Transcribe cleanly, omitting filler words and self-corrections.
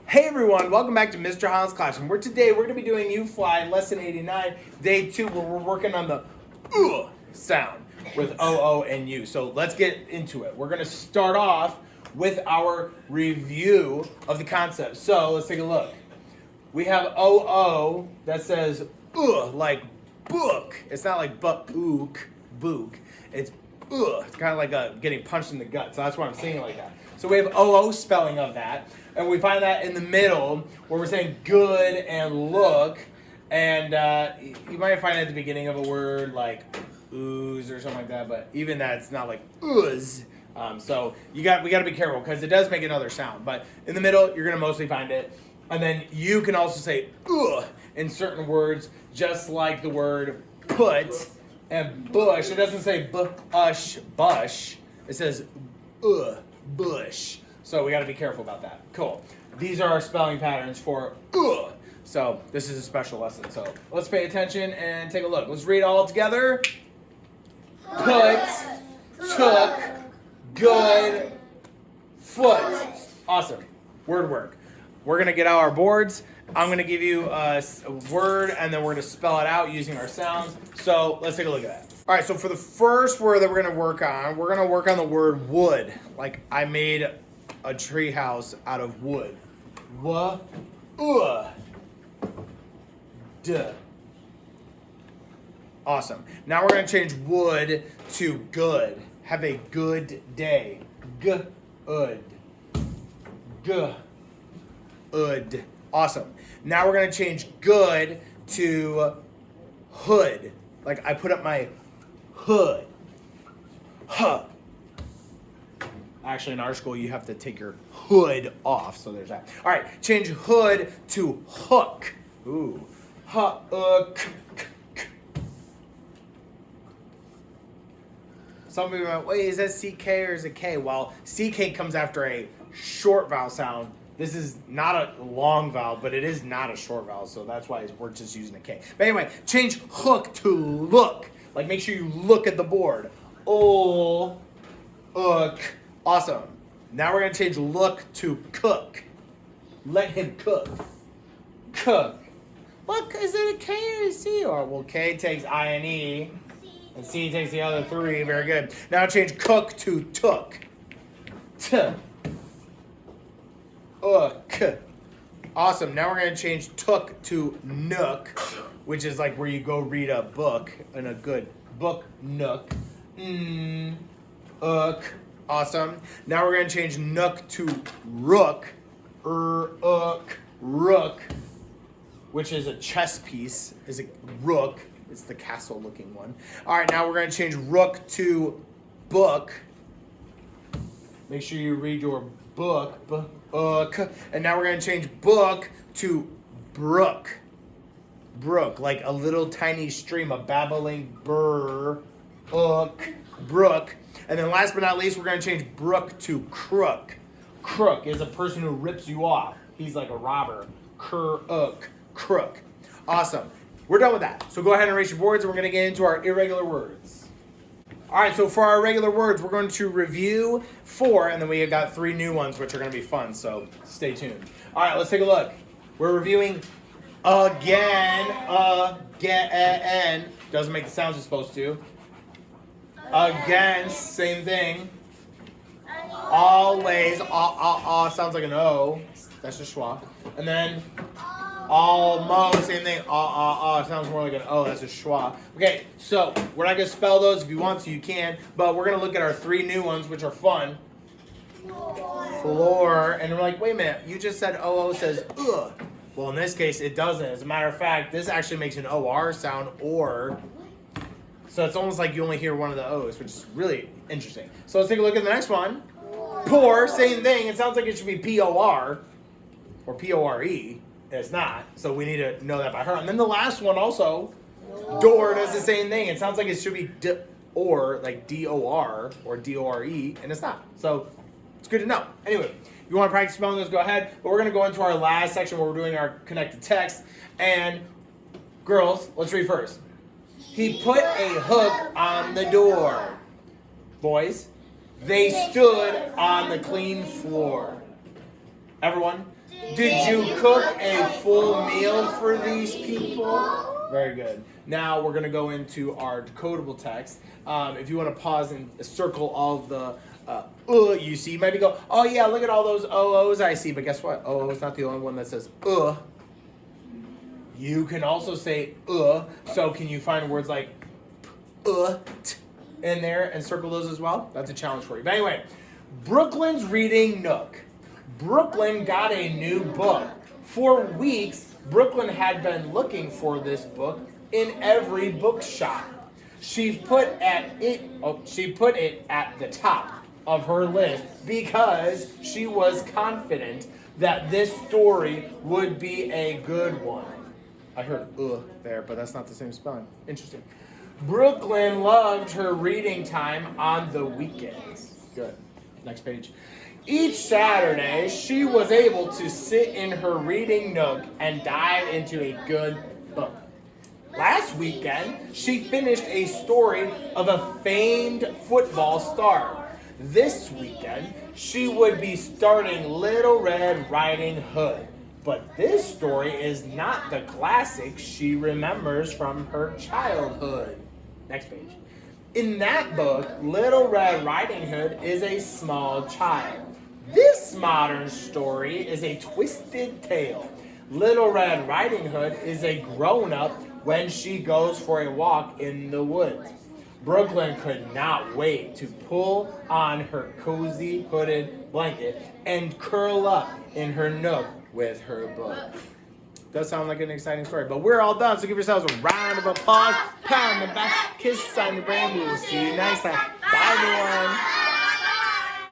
Hey everyone, welcome back to Mr. Holland's Classroom. Today we're going to be doing UFLI Lesson 89, Day 2, where we're working on the sound with OO and U. So let's get into it. We're going to start off with our review of the concept. So let's take a look. We have OO that says like book. It's not like book. It's It's kind of like getting punched in the gut. So that's why I'm saying it like that. So we have OO spelling of that. And we find that in the middle where we're saying good and look. And you might find it at the beginning of a word like ooze or something like that. But even that's not like ooze. So we got to be careful because it does make another sound. But in the middle, you're going to mostly find it. And then you can also say in certain words, just like the word put and bush. It doesn't say bush. It says bush. So we got to be careful about that. Cool. These are our spelling patterns for So this is a special lesson. So let's pay attention and take a look. Let's read all together. Put, took, good, foot. Awesome. Word work. We're going to get out our boards. I'm going to give you a word, and then we're going to spell it out using our sounds. So let's take a look at that. All right, so for the first word that we're going to work on the word wood. Like I made a tree house out of wood. Duh. Awesome. Now we're going to change wood to good. Have a good day. Good. Good. Awesome. Now we're going to change good to hood. Like I put up my hood. Huh. Actually, in our school, you have to take your hood off. So there's that. All right. Change hood to hook. Ooh. Hook. Some people are like, wait, is that CK or is it K? Well, CK comes after a short vowel sound. This is not a long vowel, but it is not a short vowel, so that's why we're just using a K. But anyway, change hook to look. Like, make sure you look at the board. Hook. Awesome. Now we're going to change look to cook. Let him cook. Cook. Look, is it a K or a C? Or, well, K takes I and E, and C takes the other three. Very good. Now change cook to took. Awesome. Now we're going to change took to nook, which is like where you go read a book in a good book nook. Awesome. Now we're going to change nook to rook. Rook, which is a chess piece, is a rook. It's the castle looking one. All right, now we're going to change rook to book. Make sure you read your book. And now we're going to change book to brook. Brook, like a little tiny stream, a babbling brook. And then last but not least, we're going to change brook to crook. Crook is a person who rips you off. He's like a robber. Crook. Awesome. We're done with that. So go ahead and erase your boards, and we're going to get into our irregular words. All right, so for our regular words, we're going to review 4, and then we have got 3 new ones, which are going to be fun, so stay tuned. All right, let's take a look. We're reviewing again. Doesn't make the sounds it's supposed to. Again, same thing. Always, sounds like an O. That's just schwa. And then almost, same thing. Sounds more like an O. That's a schwa. Okay, so we're not going to spell those. If you want to, you can. But we're going to look at our 3 new ones, which are fun. Floor. And we're like, wait a minute. You just said OO says ugh. Well, in this case, it doesn't. As a matter of fact, this actually makes an OR sound, or. So it's almost like you only hear one of the O's, which is really interesting. So let's take a look at the next one. Pour. Same thing. It sounds like it should be P-O-R or P-O-R-E. It's not, so we need to know that by heart. And then the last one also, door, does the same thing. It sounds like it should be or, like D-O-R or D-O-R-E, and it's not. So it's good to know. Anyway, if you want to practice spelling those, go ahead. But we're going to go into our last section where we're doing our connected text. And girls, let's read first. He put a hook on the door. Boys, they stood on the clean floor. Everyone, Did you cook a full meal for these people? Very good. Now we're going to go into our decodable text. If you want to pause and circle all of the you see, you might be go, oh yeah, look at all those OOs I see, but guess what? OO is not the only one that says You can also say so can you find words like t in there and circle those as well? That's a challenge for you. But anyway, Brooklyn's reading nook. Brooklyn got a new book. For weeks, Brooklyn had been looking for this book in every bookshop. She put it at the top of her list because she was confident that this story would be a good one. I heard there, but that's not the same spelling. Interesting. Brooklyn loved her reading time on the weekends. Good. Next page. Each Saturday, she was able to sit in her reading nook and dive into a good book. Last weekend, she finished a story of a famed football star. This weekend, she would be starting Little Red Riding Hood. But this story is not the classic she remembers from her childhood. Next page. In that book, Little Red Riding Hood is a small child. This modern story is a twisted tale. Little Red Riding Hood is a grown-up when she goes for a walk in the woods. Brooklyn could not wait to pull on her cozy hooded blanket and curl up in her nook with her book. Does sound like an exciting story, but we're all done, so give yourselves a round of applause, pat on the back, kiss on the brain. We will see you next time. Bye, everyone.